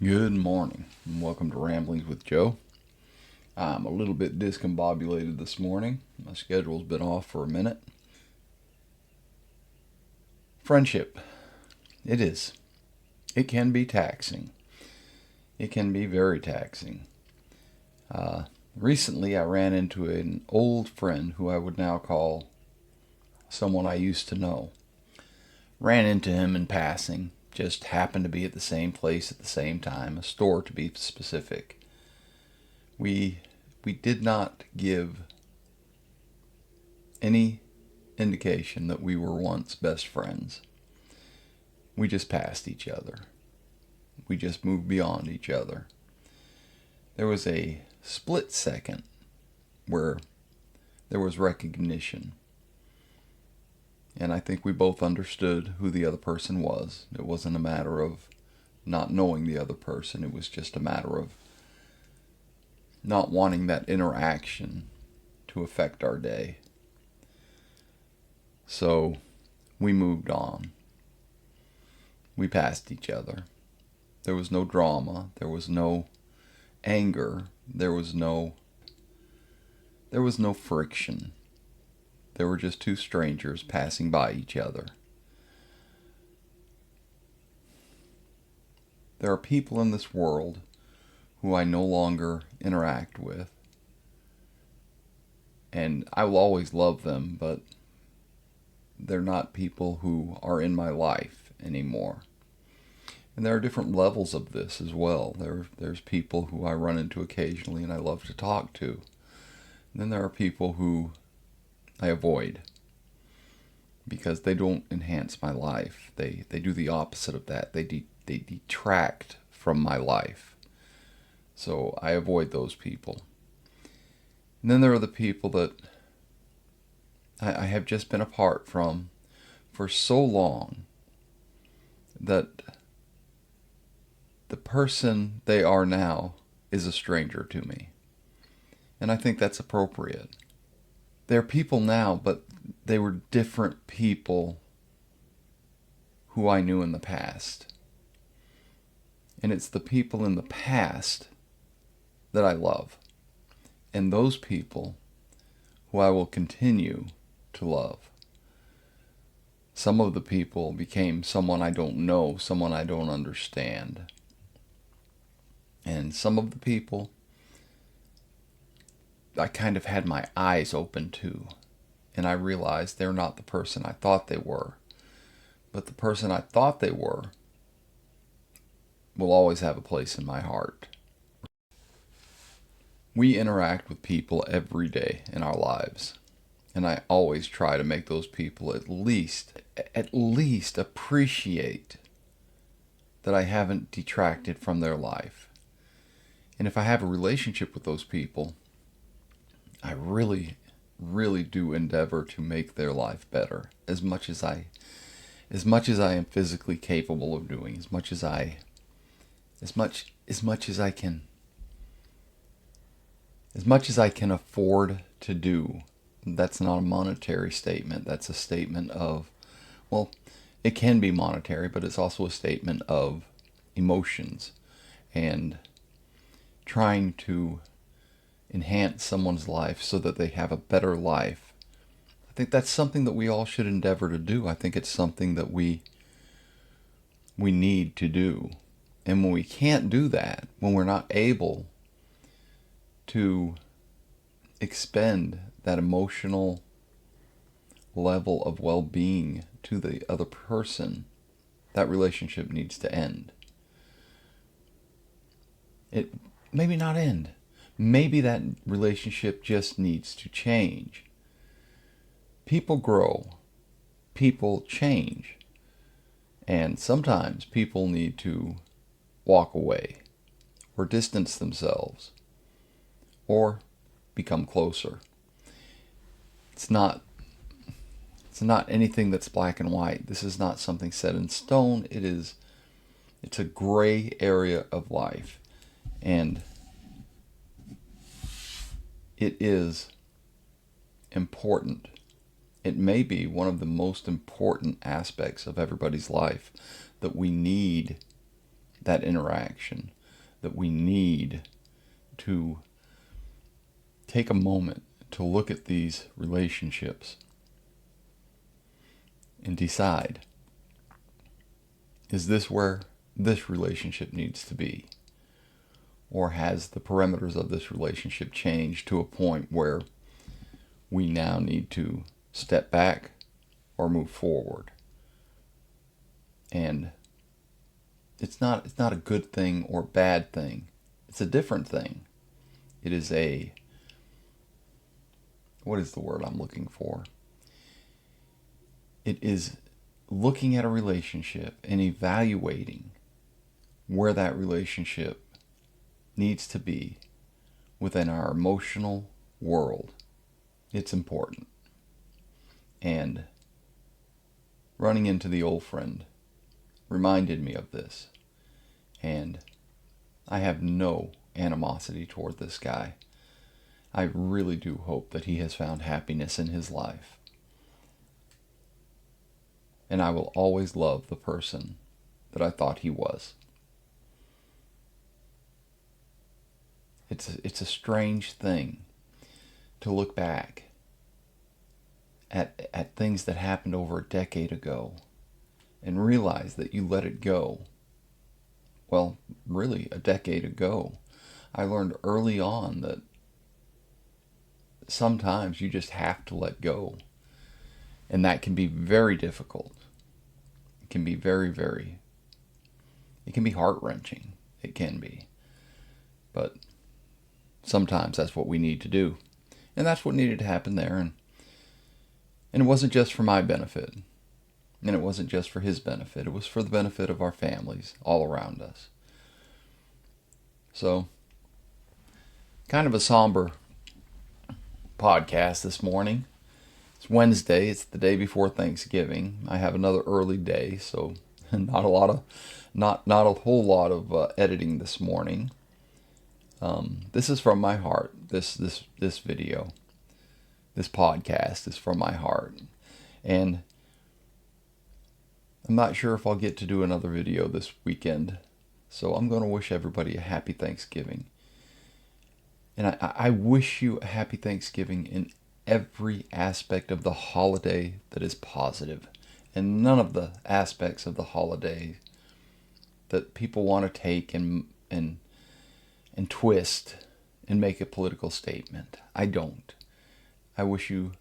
Good morning, and welcome to Ramblings with Joe. I'm a little bit discombobulated this morning. My schedule's been off for a minute. Friendship. It is. It can be taxing. It can be very taxing. Recently, I ran into an old friend who I would now call someone I used to know. Ran into him in passing. Just happened to be at the same place at the same time, a store to be specific. We did not give any indication that we were once best friends. We just passed each other. We just moved beyond each other. There was a split second where there was recognition. And I think we both understood who the other person was. It wasn't a matter of not knowing the other person. It was just a matter of not wanting that interaction to affect our day. So we moved on. We passed each other. There was no drama. There was no anger. There was no friction. There were just two strangers passing by each other. There are people in this world who I no longer interact with. And I will always love them, but they're not people who are in my life anymore. And there are different levels of this as well. There's people who I run into occasionally and I love to talk to. And then there are people who I avoid because they don't enhance my life. They do the opposite of that. They detract from my life. So I avoid those people. And then there are the people that I have just been apart from for so long that the person they are now is a stranger to me. And I think that's appropriate. They're people now, but they were different people who I knew in the past. And it's the people in the past that I love. And those people who I will continue to love. Some of the people became someone I don't know, someone I don't understand. And some of the people I kind of had my eyes open to, and I realized they're not the person I thought they were. But the person I thought they were will always have a place in my heart. We interact with people every day in our lives, and I always try to make those people at least appreciate that I haven't detracted from their life. And if I have a relationship with those people, I really, really do endeavor to make their life better as much as I am physically capable of doing, as much as I can, as much as I can afford to do. That's not a monetary statement. That's a statement of, well, it can be monetary, but it's also a statement of emotions and trying to enhance someone's life so that they have a better life. I think that's something that we all should endeavor to do. I think it's something that we need to do. And when we can't do that, when we're not able to expend that emotional level of well-being to the other person, that relationship needs to end. It maybe not end. Maybe that relationship just needs to change. People grow. People change. And sometimes people need to walk away or distance themselves or become closer. It's not anything that's black and white. This is not something set in stone. It's a gray area of life. And it is important. It may be one of the most important aspects of everybody's life that we need that interaction. that we need to take a moment to look at these relationships and decide, is this where this relationship needs to be? Or has the parameters of this relationship changed to a point where we now need to step back or move forward? And it's not a good thing or bad thing. It's a different thing. It is what is the word I'm looking for? It is looking at a relationship and evaluating where that relationship needs to be within our emotional world. It's important. And running into the old friend reminded me of this. And I have no animosity toward this guy. I really do hope that he has found happiness in his life. And I will always love the person that I thought he was. It's a strange thing to look back at things that happened over a decade ago and realize that you let it go. Well, really, a decade ago. I learned early on that sometimes you just have to let go. And that can be very difficult. It can be it can be heart-wrenching. It can be. But sometimes that's what we need to do. And that's what needed to happen there. And it wasn't just for my benefit. And it wasn't just for his benefit. It was for the benefit of our families all around us. So, kind of a somber podcast this morning. It's Wednesday. It's the day before Thanksgiving. I have another early day, so not a whole lot of editing this morning. This is from my heart. This video, this podcast is from my heart, and I'm not sure if I'll get to do another video this weekend. So I'm going to wish everybody a happy Thanksgiving. And I wish you a happy Thanksgiving in every aspect of the holiday that is positive, and none of the aspects of the holiday that people want to take and twist and make a political statement. I don't. I wish you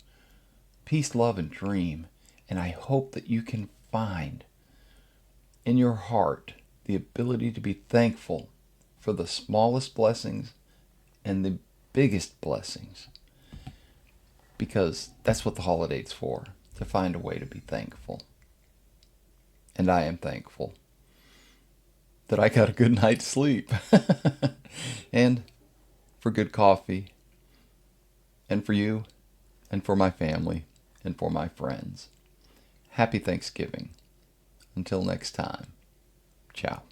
peace, love, and dream, and I hope that you can find in your heart the ability to be thankful for the smallest blessings and the biggest blessings, because that's what the holiday's for, to find a way to be thankful. And I am thankful that I got a good night's sleep and for good coffee, and for you, and for my family, and for my friends. Happy Thanksgiving. Until next time. Ciao.